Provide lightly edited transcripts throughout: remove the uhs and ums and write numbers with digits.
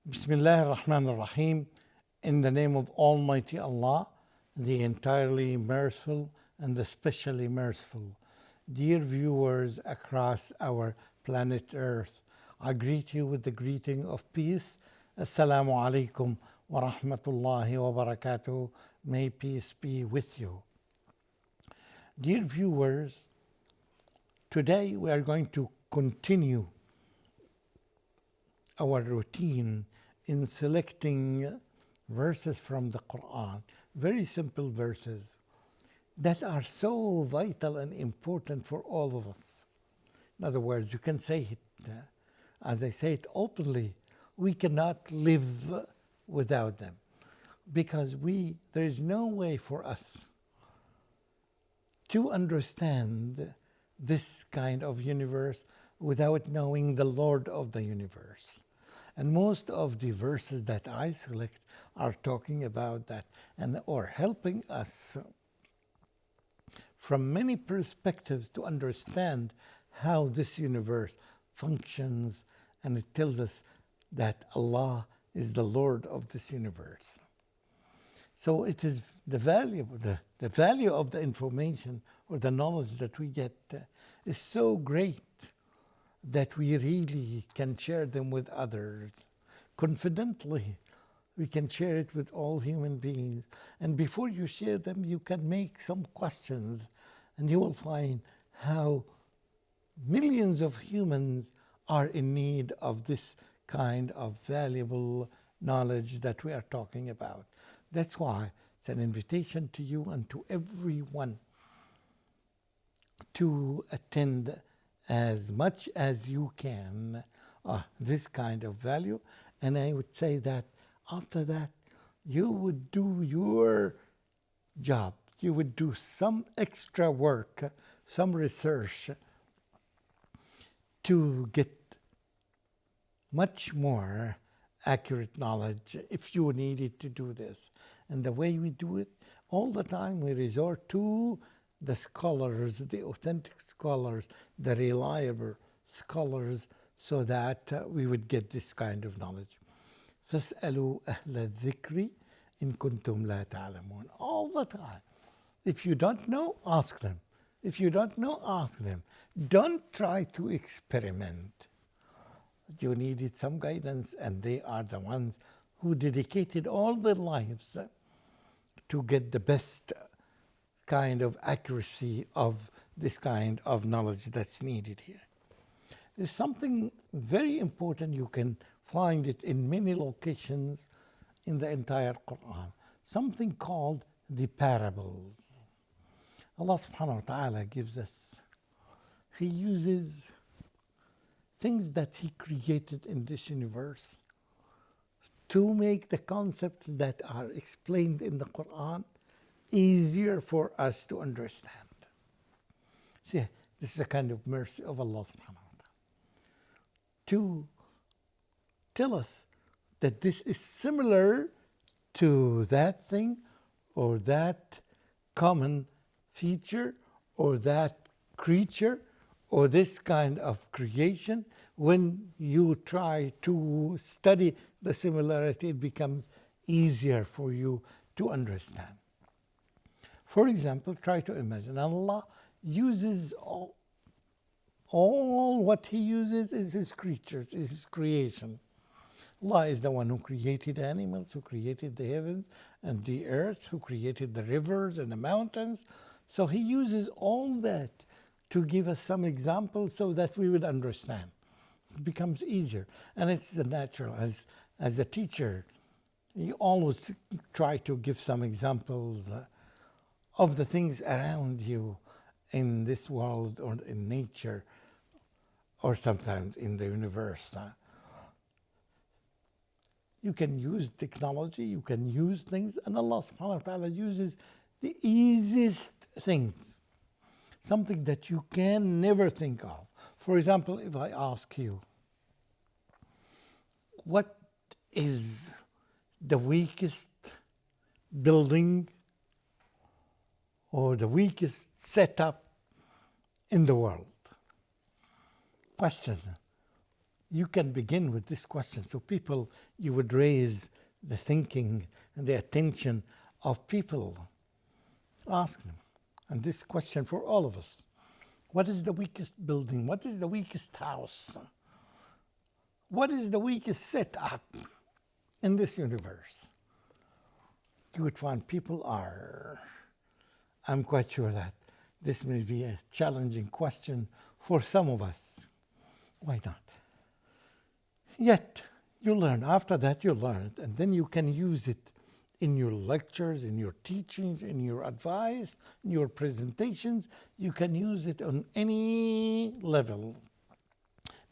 Bismillah ar-Rahman ar-Rahim. In the name of Almighty Allah, the entirely merciful and especially merciful. Dear viewers across our planet Earth, I greet you with the greeting of peace. Assalamu alaikum wa rahmatullahi wa barakatuh. May peace be with you. Dear viewers, today we are going to continue our routine in selecting verses from the Quran, very simple verses that are so vital and important for all of us. In other words, you can say it, as I say it openly, we cannot live without them because there is no way for us to understand this kind of universe without knowing the Lord of the universe. And most of the verses that I select are talking about that or helping us from many perspectives to understand how this universe functions, and it tells us that Allah is the Lord of this universe. So it is the value of the information or the knowledge that we get is so great that we really can share them with others. Confidently, we can share it with all human beings. And before you share them, you can make some questions, and you will find how millions of humans are in need of this kind of valuable knowledge that we are talking about. That's why it's an invitation to you and to everyone to attend as much as you can this kind of value. And I would say that after that, you would do your job. You would do some extra work, some research to get much more accurate knowledge if you needed to do this. And the way we do it, all the time we resort to the scholars, the authentic scholars, the reliable scholars, so that we would get this kind of knowledge. فَاسْأَلُوا أَهْلَ الذِّكْرِ إِن كُنْتُمْ لَا تَعْلَمُونَ. All the time. If you don't know, ask them. If you don't know, ask them. Don't try to experiment. You needed some guidance, and they are the ones who dedicated all their lives to get the best kind of accuracy of this kind of knowledge that's needed here. There's something very important. You can find it in many locations in the entire Quran. Something called the parables. Allah subhanahu wa ta'ala gives us, He uses things that He created in this universe to make the concepts that are explained in the Quran easier for us to understand. See, this is a kind of mercy of Allah subhanahu wa ta'ala to tell us that this is similar to that thing or that common feature or that creature or this kind of creation. When you try to study the similarity, it becomes easier for you to understand. For example, try to imagine Allah uses all what He uses is His creatures, is His creation. Allah is the one who created animals, who created the heavens and the earth, who created the rivers and the mountains. So He uses all that to give us some examples so that we would understand. It becomes easier. And it's the natural. As a teacher, you always try to give some examples of the things around you in this world or in nature or sometimes in the universe. You can use technology, you can use things, and Allah subhanahu wa ta'ala uses the easiest things, something that you can never think of. For example, if I ask you, what is the weakest building or the weakest setup in the world? Question. You can begin with this question. So people, you would raise the thinking and the attention of people. Ask them. And this question for all of us. What is the weakest building? What is the weakest house? What is the weakest setup in this universe? You would find people are. I'm quite sure that this may be a challenging question for some of us. Why not? Yet, you learn. After that, you learn it. And then you can use it in your lectures, in your teachings, in your advice, in your presentations. You can use it on any level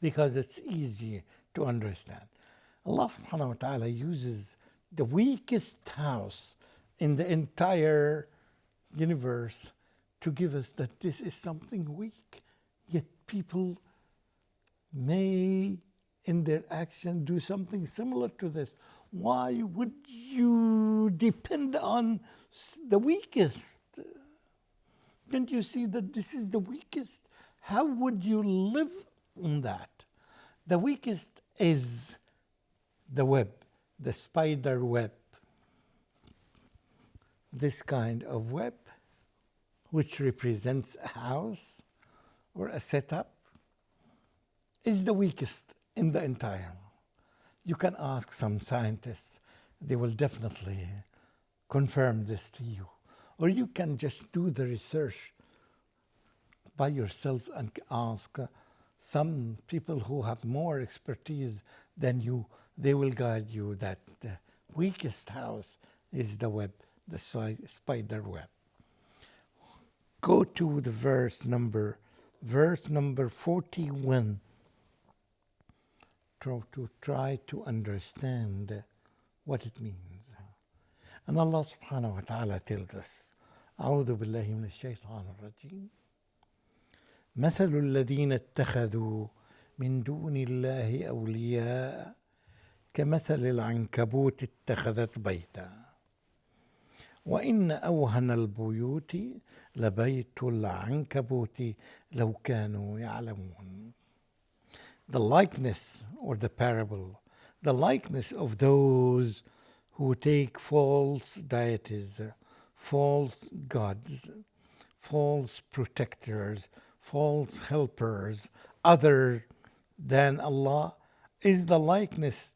because it's easy to understand. Allah subhanahu wa ta'ala uses the weakest house in the entire universe to give us that this is something weak, yet people may in their action do something similar to this. Why would you depend on the weakest? Can't you see that this is the weakest? How would you live on that? The weakest is the web, the spider web. This kind of web, which represents a house or a setup, is the weakest in the entire. You can ask some scientists, they will definitely confirm this to you. Or you can just do the research by yourself and ask some people who have more expertise than you. They will guide you that the weakest house is the web, the spider web. Go to the verse number 41. To try to understand what it means. And Allah subhanahu wa ta'ala tells us, أعوذ بالله من الشيطان الرجيم مثل الذين اتخذوا من دون الله أولياء كمثل العنكبوت اتخذت بيتا وإن أوهن البيوت لبيت العنكبوت لو كانوا يعلمون. The likeness or the parable, the likeness of those who take false deities, false gods, false protectors, false helpers other than Allah is the likeness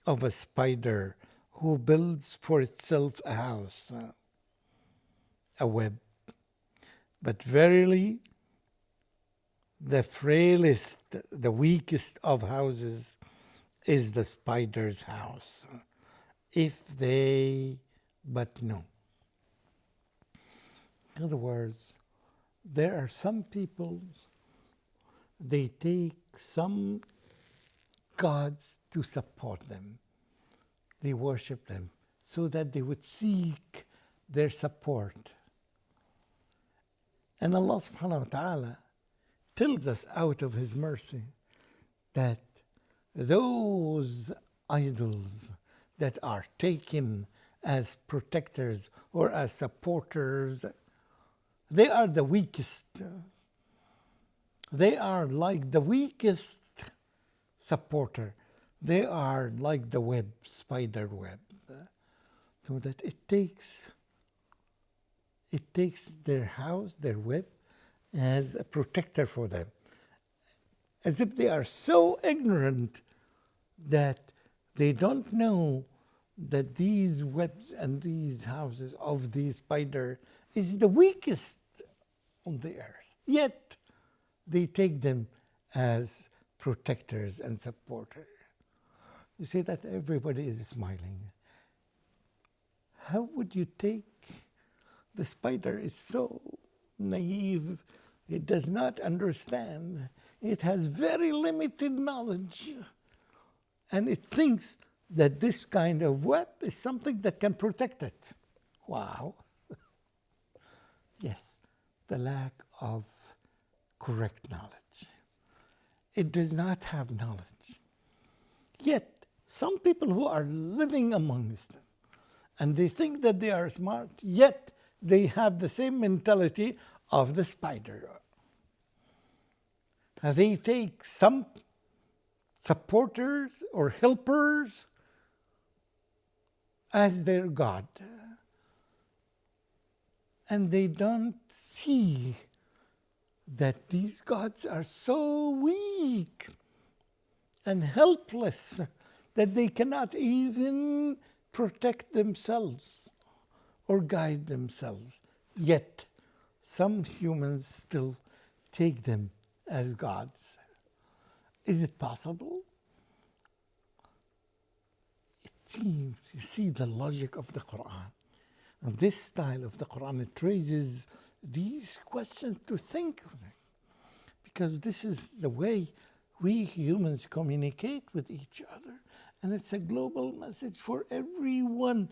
of a spider who builds for itself a house, a web. But verily, the frailest, the weakest of houses is the spider's house, if they but know. In other words, there are some people, they take some gods to support them. They worship them so that they would seek their support. And Allah subhanahu wa ta'ala tells us out of His mercy that those idols that are taken as protectors or as supporters, they are the weakest. They are like the weakest supporter. They are like the web, spider web. So that it takes their house, their web, as a protector for them. As if they are so ignorant that they don't know that these webs and these houses of the spider is the weakest on the earth. Yet they take them as protectors and supporters. You see that everybody is smiling. How would you take the spider? Is so naive, it does not understand. It has very limited knowledge. And it thinks that this kind of web is something that can protect it. Wow. Yes, the lack of correct knowledge. It does not have knowledge. Yet, some people who are living amongst them, and they think that they are smart, yet they have the same mentality of the spider. They take some supporters or helpers as their God. And they don't see that these gods are so weak and helpless that they cannot even protect themselves or guide themselves. Yet, some humans still take them as gods. Is it possible? It seems, you see the logic of the Quran. And this style of the Quran, it raises these questions to think of it. Because this is the way we humans communicate with each other. And it's a global message for everyone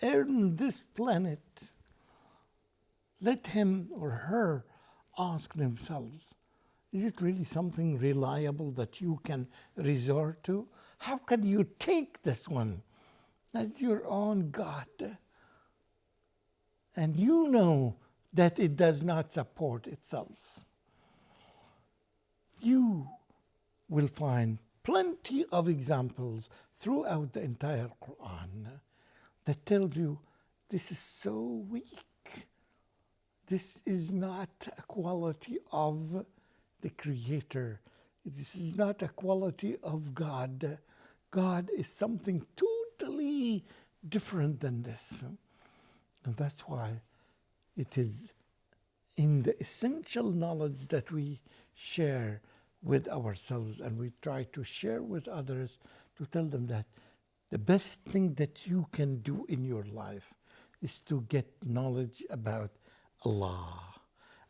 on this planet. Let him or her ask themselves, is it really something reliable that you can resort to? How can you take this one as your own God? And you know that it does not support itself. You will find plenty of examples throughout the entire Quran that tells you this is so weak. This is not a quality of the Creator. This is not a quality of God. God is something totally different than this. And that's why it is in the essential knowledge that we share with ourselves and we try to share with others to tell them that the best thing that you can do in your life is to get knowledge about Allah,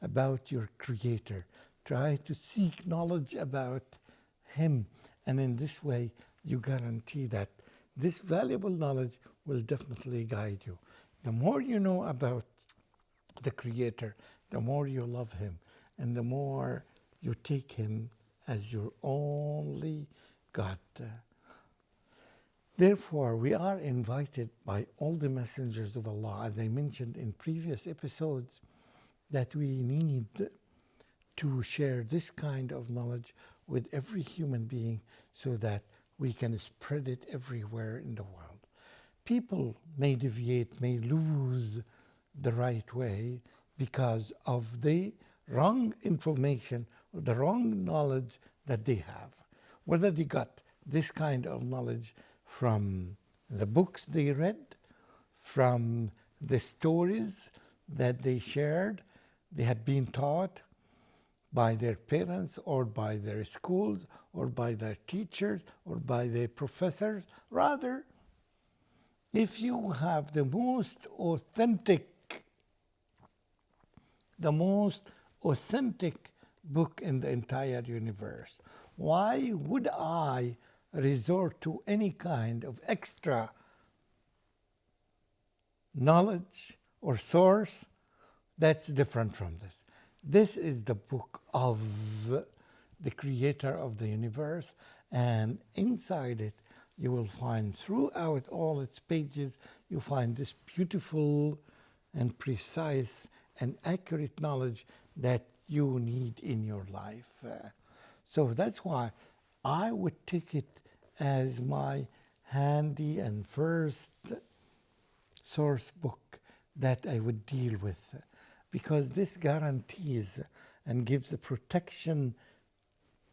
about your Creator. Try to seek knowledge about Him. And in this way, you guarantee that this valuable knowledge will definitely guide you. The more you know about the Creator, the more you love Him, and the more you take Him as your only God. Therefore, we are invited by all the messengers of Allah, as I mentioned in previous episodes, that we need to share this kind of knowledge with every human being so that we can spread it everywhere in the world. People may deviate, may lose the right way because of the wrong information or the wrong knowledge that they have. Whether they got this kind of knowledge from the books they read, from the stories that they shared, they have been taught by their parents or by their schools or by their teachers or by their professors. Rather, if you have the most authentic book in the entire universe, why would I resort to any kind of extra knowledge or source that's different from this? This is the book of the Creator of the universe, and inside it you will find throughout all its pages, you find this beautiful and precise and accurate knowledge that you need in your life. So that's why I would take it as my handy and first source book that I would deal with, because this guarantees and gives a protection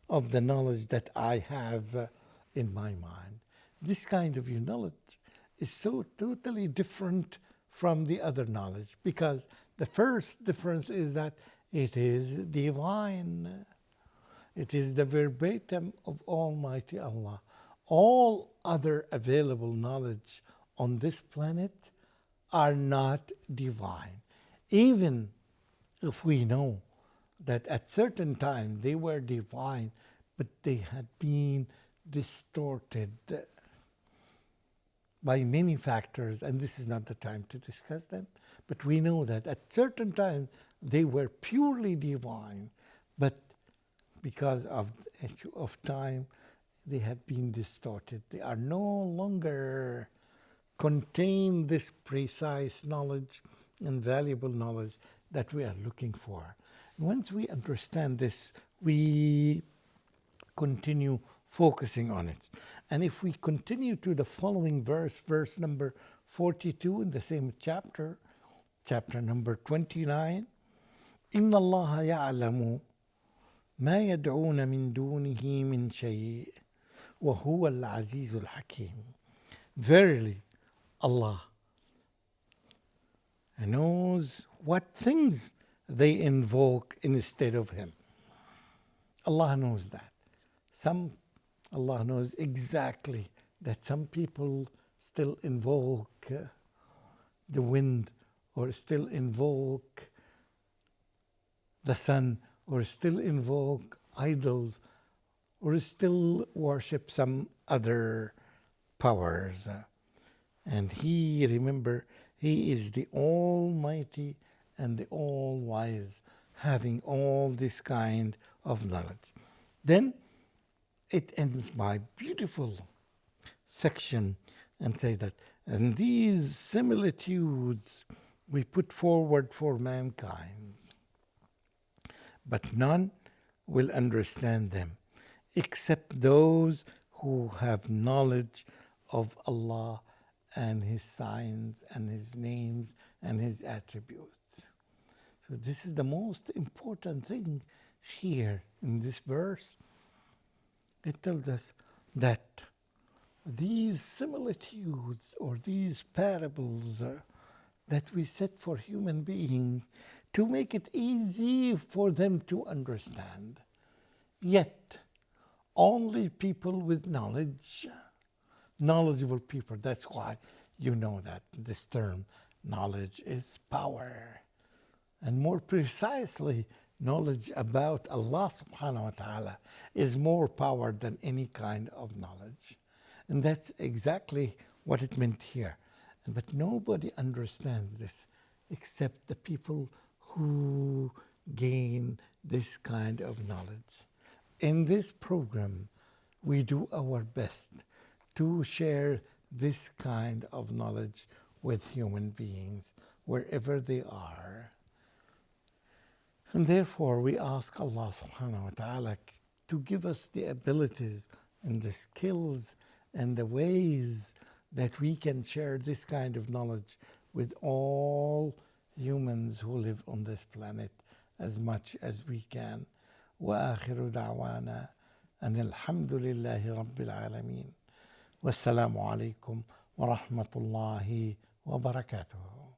of the knowledge that I have in my mind. This kind of knowledge is so totally different from the other knowledge, because the first difference is that it is divine. It is the verbatim of Almighty Allah. All other available knowledge on this planet are not divine. Even if we know that at certain times they were divine, but they had been distorted by many factors, and this is not the time to discuss them, but we know that at certain times they were purely divine, but because of the issue of time, they have been distorted. They are no longer contain this precise knowledge and valuable knowledge that we are looking for. Once we understand this, we continue focusing on it. And if we continue to the following verse, verse number 42 in the same chapter, chapter number 29, إن الله يعلم ما يدعون من دونه من شيء وهو العزيز الحكيم. Verily, Allah knows what things they invoke instead of Him. Allah knows that. Allah knows exactly that some people still invoke the wind, or still invoke the sun, or still invoke idols, or still worship some other powers. And He, remember, He is the Almighty and the All-Wise, having all this kind of knowledge. Then it ends by beautiful section and say that, and these similitudes we put forward for mankind, but none will understand them except those who have knowledge of Allah and His signs and His names and His attributes. So this is the most important thing here in this verse. It tells us that these similitudes or these parables that we set for human beings to make it easy for them to understand. Yet, only people with knowledge, knowledgeable people, that's why you know that this term, knowledge is power. And more precisely, knowledge about Allah subhanahu wa ta'ala is more power than any kind of knowledge. And that's exactly what it meant here. But nobody understands this except the people who gain this kind of knowledge. In this program, we do our best to share this kind of knowledge with human beings wherever they are. And therefore, we ask Allah subhanahu wa ta'ala to give us the abilities and the skills and the ways that we can share this kind of knowledge with all humans who live on this planet as much as we can. وآخر دعوانا أن الحمد لله رب العالمين والسلام عليكم ورحمة الله وبركاته.